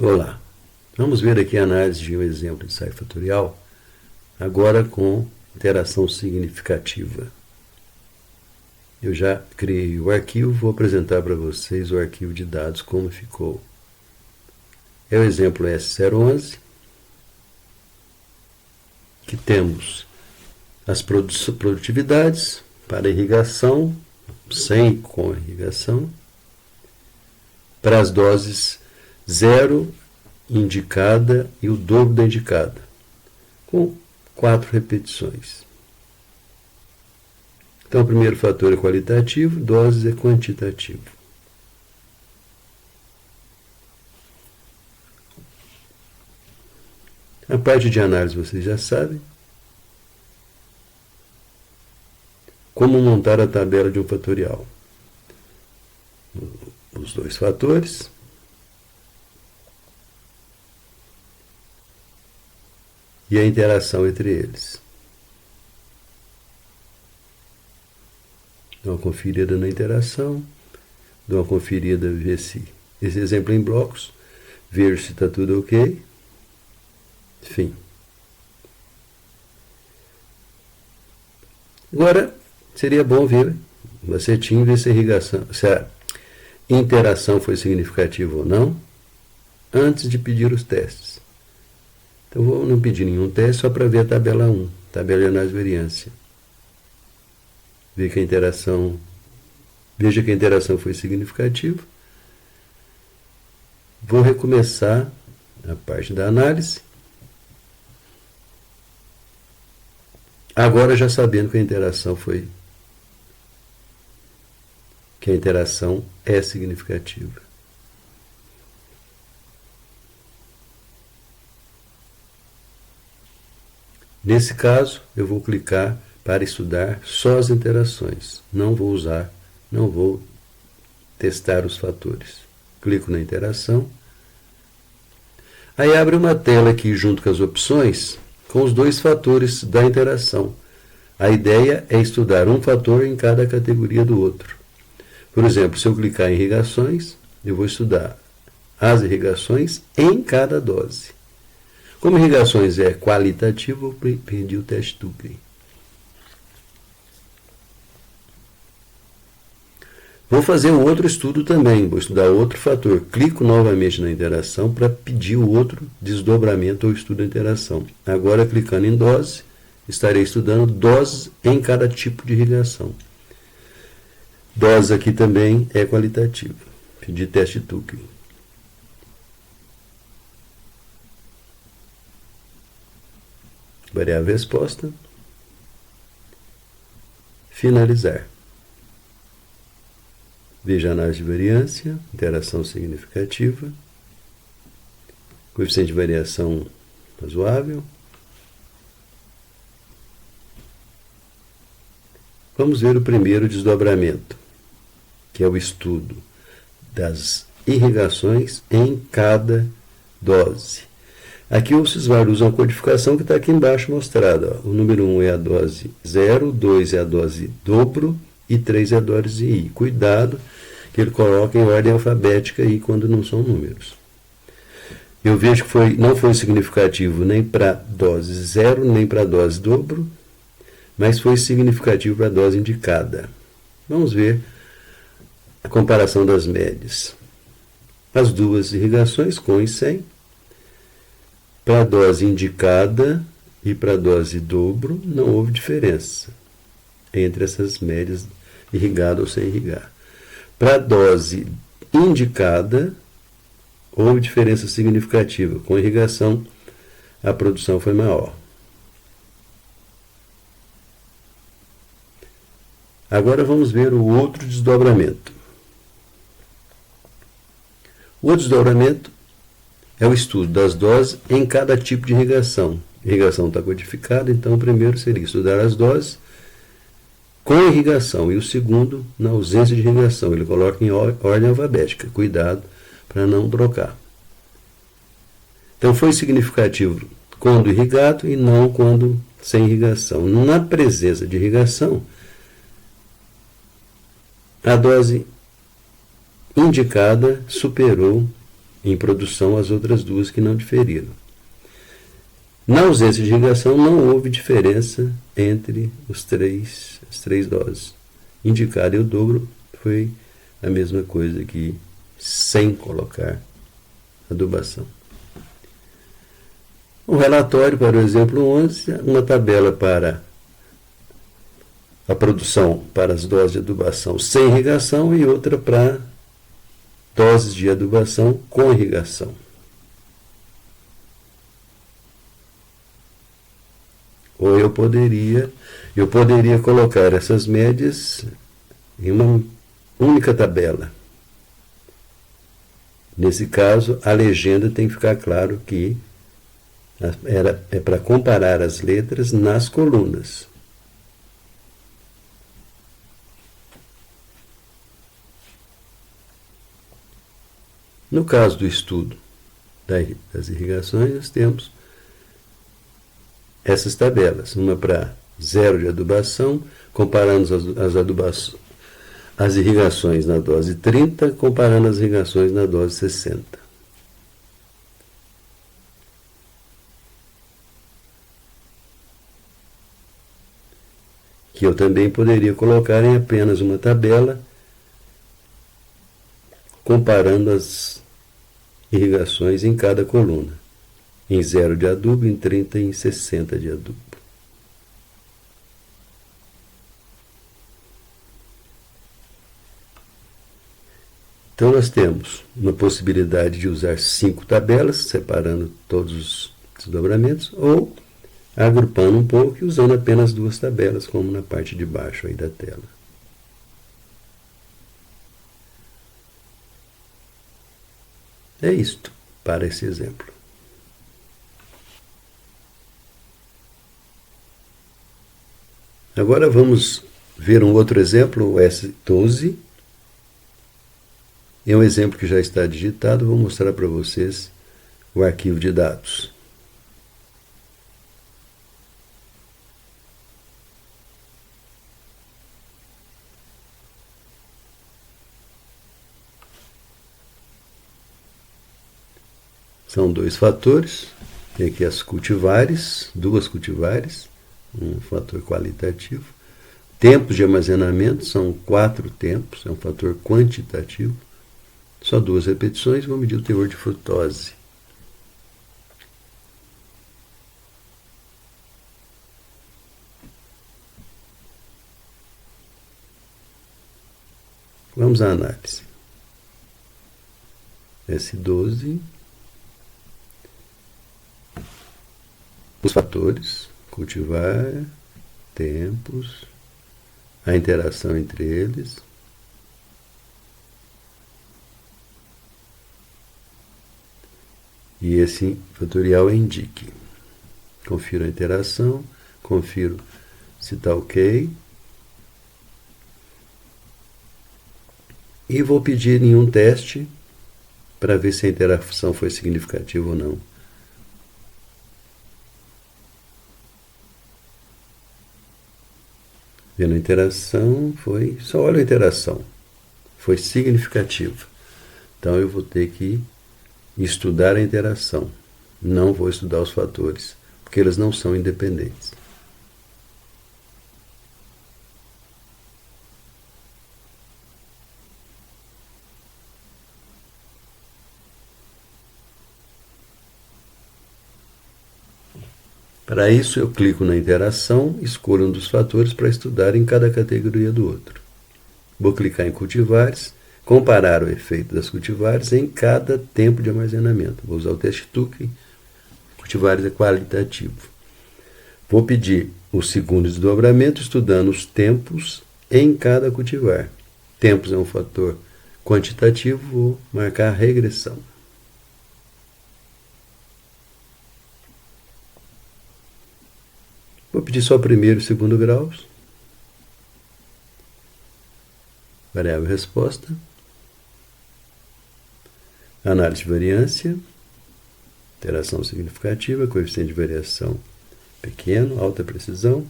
Olá, vamos ver aqui a análise de um exemplo de ensaio fatorial, agora com interação significativa. Eu já criei o arquivo, vou apresentar para vocês o arquivo de dados como ficou. É o exemplo S011, que temos as produtividades para irrigação, sem com irrigação, para as doses 0 indicada e o dobro da indicada, com 4 repetições. Então, o primeiro fator é qualitativo, doses é quantitativo. A parte de análise vocês já sabem. Como montar a tabela de um fatorial. Os dois fatores. E a interação entre eles. Dá uma conferida na interação, dá uma conferida, ver se esse exemplo é em blocos, ver se está tudo ok. Enfim. Agora, seria bom ver o macetinho, ver se a interação foi significativa ou não, antes de pedir os testes. Então, vou não pedir nenhum teste, só para ver a tabela 1, tabela de análise de variância. Veja que a interação foi significativa. Vou recomeçar a parte da análise. Agora já sabendo que a interação é significativa. Nesse caso, eu vou clicar para estudar só as interações. Não vou testar os fatores. Clico na interação. Aí abre uma tela aqui junto com as opções com os dois fatores da interação. A ideia é estudar um fator em cada categoria do outro. Por exemplo, se eu clicar em irrigações, eu vou estudar as irrigações em cada dose. Como irrigações é qualitativo, eu perdi o teste Tukey. Vou fazer um outro estudo também, vou estudar outro fator. Clico novamente na interação para pedir o outro desdobramento ou estudo da interação. Agora, clicando em dose, estarei estudando doses em cada tipo de irrigação. Dose aqui também é qualitativa. Pedi teste Tukey. Variável resposta. Finalizar. Veja a análise de variância, interação significativa, coeficiente de variação razoável. Vamos ver o primeiro desdobramento, que é o estudo das irrigações em cada dose. Aqui o Sysvar usa uma codificação que está aqui embaixo mostrada. O número 1 é a dose 0, 2 é a dose dobro e 3 é a dose I. Cuidado que ele coloca em ordem alfabética aí quando não são números. Eu vejo que não foi significativo nem para dose 0, nem para dose dobro, mas foi significativo para a dose indicada. Vamos ver a comparação das médias. As duas irrigações com e sem. Para a dose indicada e para a dose dobro, não houve diferença entre essas médias, irrigada ou sem irrigar. Para a dose indicada, houve diferença significativa. Com irrigação, a produção foi maior. Agora vamos ver o outro desdobramento. O outro desdobramento é o estudo das doses em cada tipo de irrigação. A irrigação está codificada, então o primeiro seria estudar as doses com irrigação e o segundo na ausência de irrigação. Ele coloca em ordem alfabética. Cuidado para não trocar. Então foi significativo quando irrigado e não quando sem irrigação. Na presença de irrigação, a dose indicada superou em produção as outras duas que não diferiram. Na ausência de irrigação, não houve diferença entre as três doses. Indicado e o dobro foi a mesma coisa que sem colocar adubação. Um relatório para o exemplo 11, uma tabela para a produção para as doses de adubação sem irrigação e outra para doses de adubação com irrigação. Ou eu poderia colocar essas médias em uma única tabela. Nesse caso, a legenda tem que ficar claro que é para comparar as letras nas colunas. No caso do estudo das irrigações, nós temos essas tabelas, uma para zero de adubação, comparando as irrigações na dose 30, comparando as irrigações na dose 60. Que eu também poderia colocar em apenas uma tabela, comparando as irrigações em cada coluna, em 0 de adubo, em 30 e em 60 de adubo. Então nós temos uma possibilidade de usar 5 tabelas, separando todos os desdobramentos, ou agrupando um pouco e usando apenas 2 tabelas, como na parte de baixo aí da tela. É isto para esse exemplo. Agora vamos ver um outro exemplo, o S12. É um exemplo que já está digitado, vou mostrar para vocês o arquivo de dados. São 2 fatores, tem aqui as cultivares, 2 cultivares, um fator qualitativo. Tempos de armazenamento são 4 tempos, é um fator quantitativo. Só 2 repetições, vou medir o teor de frutose. Vamos à análise. S12. Os fatores, cultivar, tempos, a interação entre eles. E esse fatorial é indique. Confiro a interação, confiro se está ok. E vou pedir em um teste para ver se a interação foi significativa ou não. Vendo a interação, só olha a interação, foi significativa. Então eu vou ter que estudar a interação, não vou estudar os fatores, porque eles não são independentes. Para isso, eu clico na interação, escolho um dos fatores para estudar em cada categoria do outro. Vou clicar em cultivares, comparar o efeito das cultivares em cada tempo de armazenamento. Vou usar o teste Tukey, cultivares é qualitativo. Vou pedir o segundo desdobramento, estudando os tempos em cada cultivar. Tempos é um fator quantitativo, vou marcar a regressão. Vou pedir só o primeiro e segundo graus. Variável resposta. Análise de variância. Interação significativa, coeficiente de variação pequeno, alta precisão.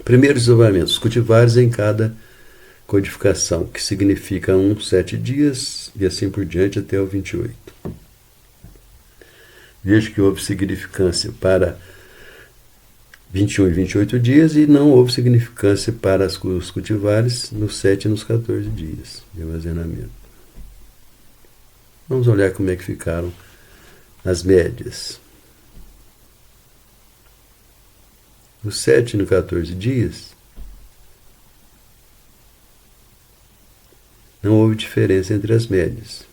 Primeiro desdobramento, os cultivares em cada codificação, que significa 1, 7 dias e assim por diante até o 28. Veja que houve significância para 21 e 28 dias e não houve significância para os cultivares nos 7 e nos 14 dias de armazenamento. Vamos olhar como é que ficaram as médias. Nos 7 e nos 14 dias, não houve diferença entre as médias.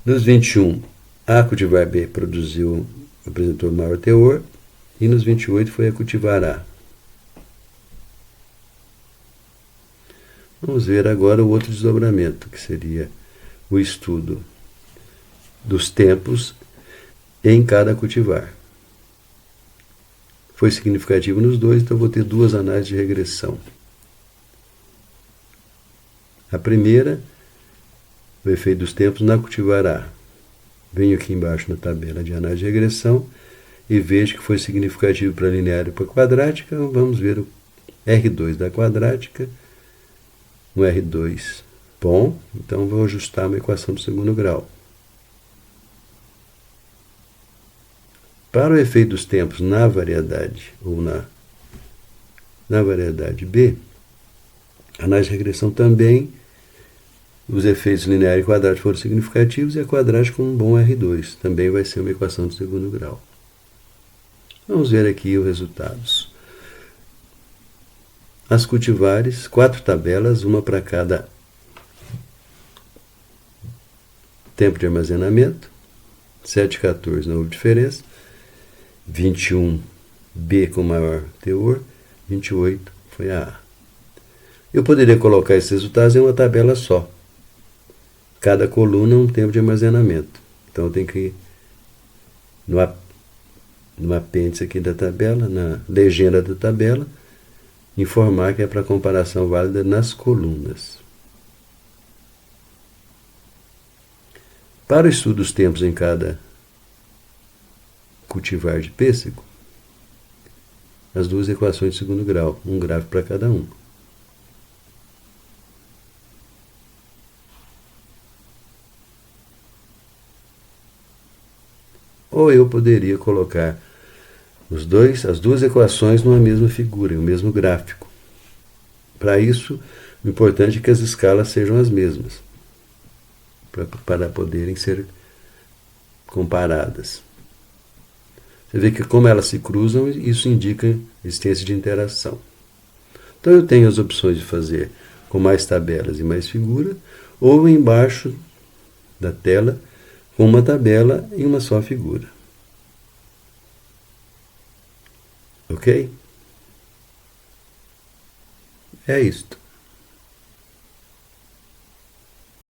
Nos 21, a cultivar B apresentou maior teor, e nos 28 foi a cultivar A. Vamos ver agora o outro desdobramento, que seria o estudo dos tempos em cada cultivar. Foi significativo nos dois, então vou ter duas análises de regressão. A primeira, o efeito dos tempos na cultivar A. Venho aqui embaixo na tabela de análise de regressão e vejo que foi significativo para a linear e para a quadrática. Vamos ver o R2 da quadrática, um R2 bom, então vou ajustar uma equação do segundo grau. Para o efeito dos tempos na variedade ou na variedade B, a análise de regressão também, os efeitos linear e quadrático foram significativos e a quadrática com um bom R2. Também vai ser uma equação do segundo grau. Vamos ver aqui os resultados. As cultivares, 4 tabelas, uma para cada tempo de armazenamento. 7 e 14 não houve diferença. 21 B com maior teor, 28 foi a A. Eu poderia colocar esses resultados em uma tabela só. Cada coluna um tempo de armazenamento. Então eu tenho que ir no apêndice aqui da tabela, na legenda da tabela, informar que é para comparação válida nas colunas. Para o estudo dos tempos em cada cultivar de pêssego, as duas equações de segundo grau, um gráfico para cada um. Ou eu poderia colocar as duas equações numa mesma figura, em um mesmo gráfico. Para isso, o importante é que as escalas sejam as mesmas, para poderem ser comparadas. Você vê que como elas se cruzam, isso indica existência de interação. Então eu tenho as opções de fazer com mais tabelas e mais figura, ou embaixo da tela com uma tabela e uma só figura. Ok? É isto.